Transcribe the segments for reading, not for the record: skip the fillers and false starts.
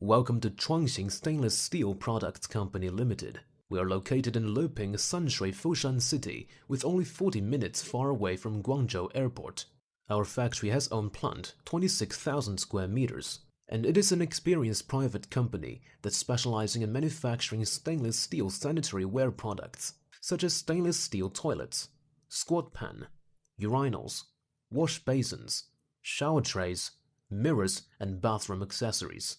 Welcome to Chuangxing Stainless Steel Products Company Limited. We are located in Luping, Sanshui, Fushan City, with only 40 minutes far away from Guangzhou Airport. Our factory has own plant, 26,000 square meters, and it is an experienced private company that's specializing in manufacturing stainless steel sanitary ware products, such as stainless steel toilets, squat pan, urinals, wash basins, shower trays, mirrors, and bathroom accessories.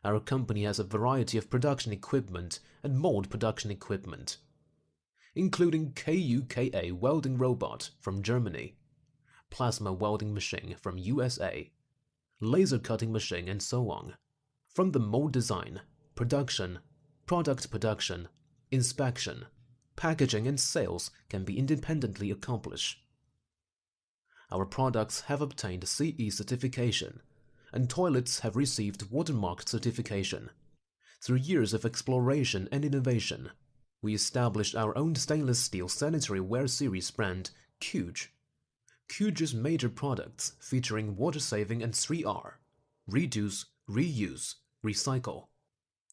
Our company has a variety of production equipment and mold production equipment, including KUKA welding robot from Germany, plasma welding machine from USA, laser cutting machine, and so on. From the mold design, production, product production, inspection, packaging, and sales can be independently accomplished. Our products have obtained CE certification, and toilets have received watermark certification. Through years of exploration and innovation, we established our own stainless steel sanitary ware series brand, Cuge. Cuge's major products featuring water saving and 3R: reduce, reuse, recycle.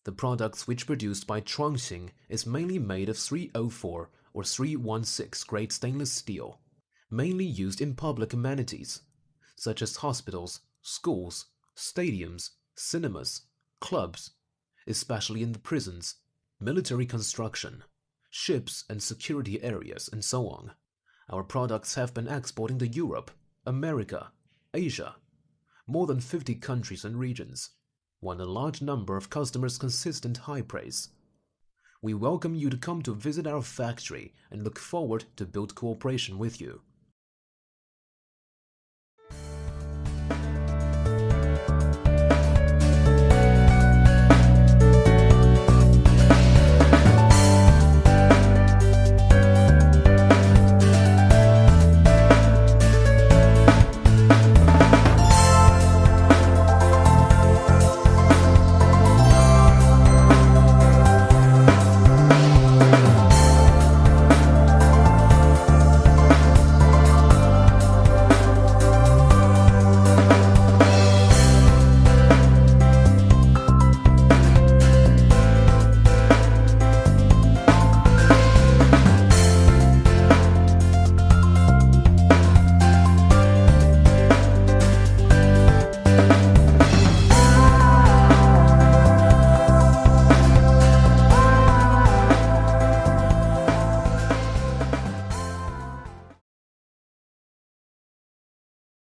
The products which produced by Chuangxing is mainly made of 304 or 316 grade stainless steel, mainly used in public amenities, such as hospitals, schools, stadiums, cinemas, clubs, especially in the prisons, military construction, ships and security areas, and so on. Our products have been exporting to Europe, America, Asia, more than 50 countries and regions, won a large number of customers' consistent high praise. We welcome you to come to visit our factory and look forward to build cooperation with you.